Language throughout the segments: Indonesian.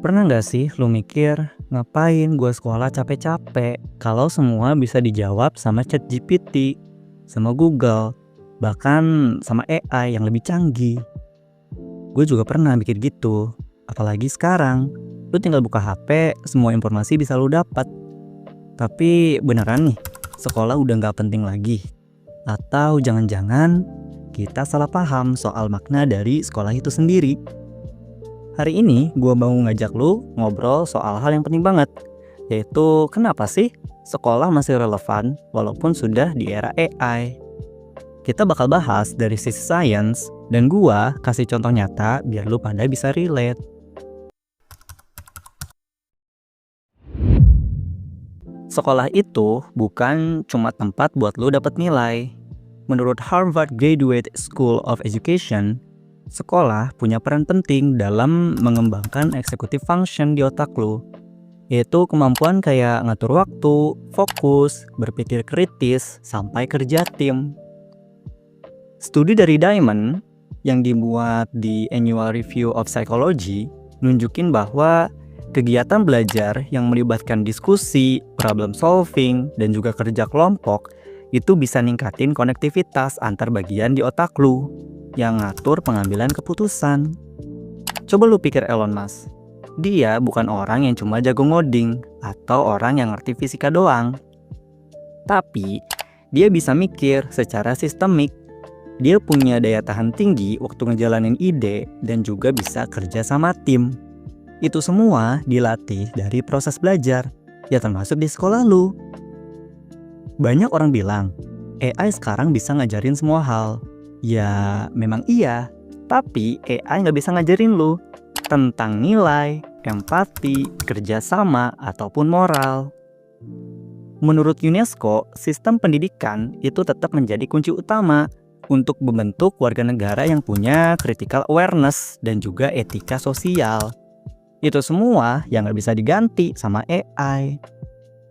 Pernah nggak sih lu mikir, ngapain gua sekolah capek-capek kalau semua bisa dijawab sama ChatGPT, sama Google, bahkan sama AI yang lebih canggih? Gue juga pernah mikir gitu. Apalagi sekarang, lu tinggal buka HP, semua informasi bisa lu dapat. Tapi beneran nih, sekolah udah nggak penting lagi? Atau jangan-jangan kita salah paham soal makna dari sekolah itu sendiri? Hari ini gue mau ngajak lu ngobrol soal hal yang penting banget, yaitu kenapa sih sekolah masih relevan walaupun sudah di era AI. Kita bakal bahas dari sisi sains, dan gua kasih contoh nyata biar lu pada bisa relate. Sekolah itu bukan cuma tempat buat lu dapat nilai. Menurut Harvard Graduate School of Education, sekolah punya peran penting dalam mengembangkan executive function di otak lu, yaitu kemampuan kayak ngatur waktu, fokus, berpikir kritis, sampai kerja tim. Studi dari Diamond yang dibuat di Annual Review of Psychology nunjukin bahwa kegiatan belajar yang melibatkan diskusi, problem solving, dan juga kerja kelompok itu bisa ningkatin konektivitas antar bagian di otak lu yang ngatur pengambilan keputusan. Coba lu pikir Elon Musk. Dia bukan orang yang cuma jago ngoding atau orang yang ngerti fisika doang. Tapi dia bisa mikir secara sistemik. Dia punya daya tahan tinggi waktu ngejalanin ide dan juga bisa kerja sama tim. Itu semua dilatih dari proses belajar, ya termasuk di sekolah lu. Banyak orang bilang, AI sekarang bisa ngajarin semua hal. Ya memang iya, tapi AI nggak bisa ngajarin lu tentang nilai, empati, kerjasama, ataupun moral. Menurut UNESCO, sistem pendidikan itu tetap menjadi kunci utama untuk membentuk warga negara yang punya critical awareness dan juga etika sosial. Itu semua yang nggak bisa diganti sama AI.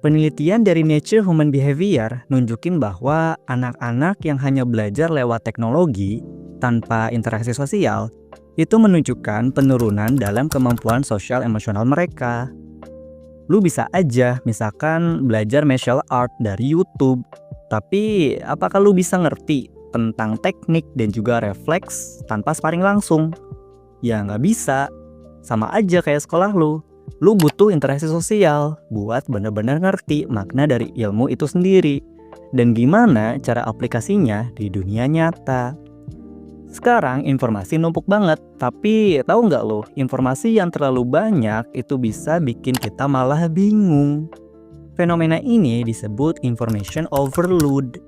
Penelitian dari Nature Human Behavior nunjukin bahwa anak-anak yang hanya belajar lewat teknologi tanpa interaksi sosial itu menunjukkan penurunan dalam kemampuan sosial emosional mereka. Lu bisa aja misalkan belajar martial art dari YouTube, tapi apakah lu bisa ngerti tentang teknik dan juga refleks tanpa sparring langsung? Ya nggak bisa. Sama aja kayak sekolah lu. Lu butuh interaksi sosial buat benar-benar ngerti makna dari ilmu itu sendiri dan gimana cara aplikasinya di dunia nyata. Sekarang informasi numpuk banget, tapi tahu nggak lo, informasi yang terlalu banyak itu bisa bikin kita malah bingung. Fenomena ini disebut information overload.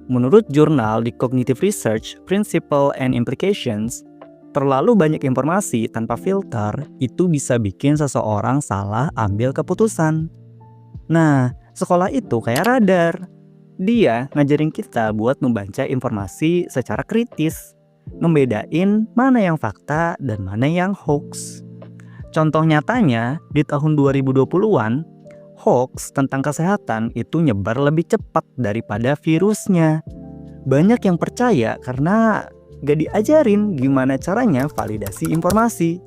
Menurut jurnal The Cognitive Research, Principle and Implications, terlalu banyak informasi tanpa filter itu bisa bikin seseorang salah ambil keputusan. Nah, sekolah itu kayak radar. Dia ngajarin kita buat membaca informasi secara kritis, membedain mana yang fakta dan mana yang hoax. Contoh nyatanya, di tahun 2020-an, hoax tentang kesehatan itu nyebar lebih cepat daripada virusnya. Banyak yang percaya karena gak diajarin gimana caranya validasi informasi.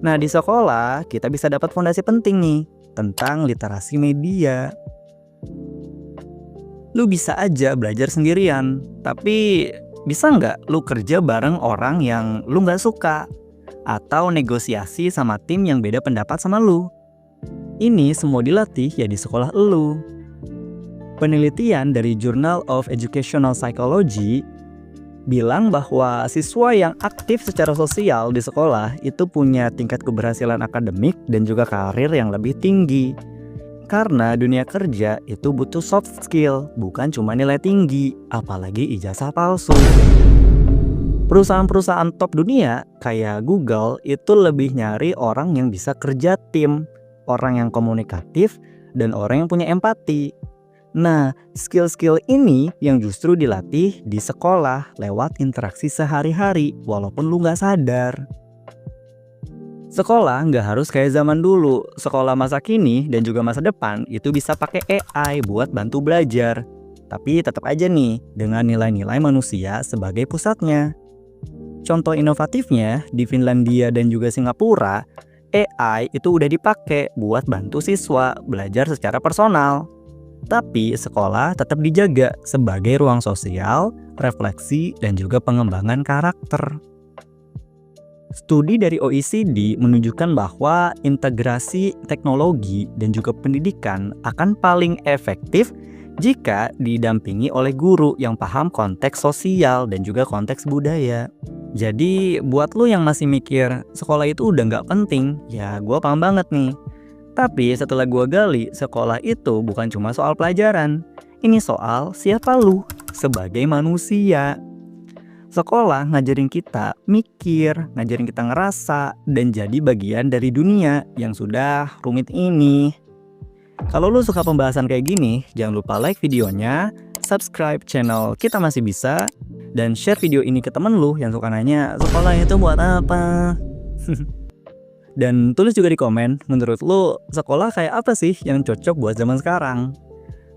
Nah, di sekolah kita bisa dapat fondasi penting nih tentang literasi media. Lu bisa aja belajar sendirian, tapi bisa nggak lu kerja bareng orang yang lu nggak suka? Atau negosiasi sama tim yang beda pendapat sama lu? Ini semua dilatih ya di sekolah lu. Penelitian dari Journal of Educational Psychology bilang bahwa siswa yang aktif secara sosial di sekolah itu punya tingkat keberhasilan akademik dan juga karir yang lebih tinggi. Karena dunia kerja itu butuh soft skill, bukan cuma nilai tinggi, apalagi ijazah palsu. Perusahaan-perusahaan top dunia kayak Google itu lebih nyari orang yang bisa kerja tim, orang yang komunikatif, dan orang yang punya empati. Nah, skill-skill ini yang justru dilatih di sekolah lewat interaksi sehari-hari, walaupun lu nggak sadar. Sekolah nggak harus kayak zaman dulu. Sekolah masa kini dan juga masa depan itu bisa pakai AI buat bantu belajar. Tapi tetap aja nih dengan nilai-nilai manusia sebagai pusatnya. Contoh inovatifnya di Finlandia dan juga Singapura, AI itu udah dipakai buat bantu siswa belajar secara personal. Tapi sekolah tetap dijaga sebagai ruang sosial, refleksi, dan juga pengembangan karakter. Studi dari OECD menunjukkan bahwa integrasi teknologi dan juga pendidikan akan paling efektif jika didampingi oleh guru yang paham konteks sosial dan juga konteks budaya. Jadi buat lu yang masih mikir sekolah itu udah nggak penting, ya gue paham banget nih. Tapi setelah gue gali, sekolah itu bukan cuma soal pelajaran. Ini soal siapa lu sebagai manusia. Sekolah ngajarin kita mikir, ngajarin kita ngerasa, dan jadi bagian dari dunia yang sudah rumit ini. Kalau lu suka pembahasan kayak gini, jangan lupa like videonya, subscribe channel Kita Masih Bisa, dan share video ini ke temen lu yang suka nanya, sekolah itu buat apa? Dan tulis juga di komen, menurut lu sekolah kayak apa sih yang cocok buat zaman sekarang?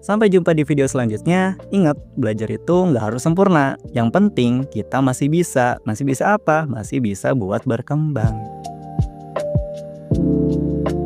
Sampai jumpa di video selanjutnya. Ingat, belajar itu nggak harus sempurna. Yang penting kita masih bisa. Masih bisa apa? Masih bisa buat berkembang.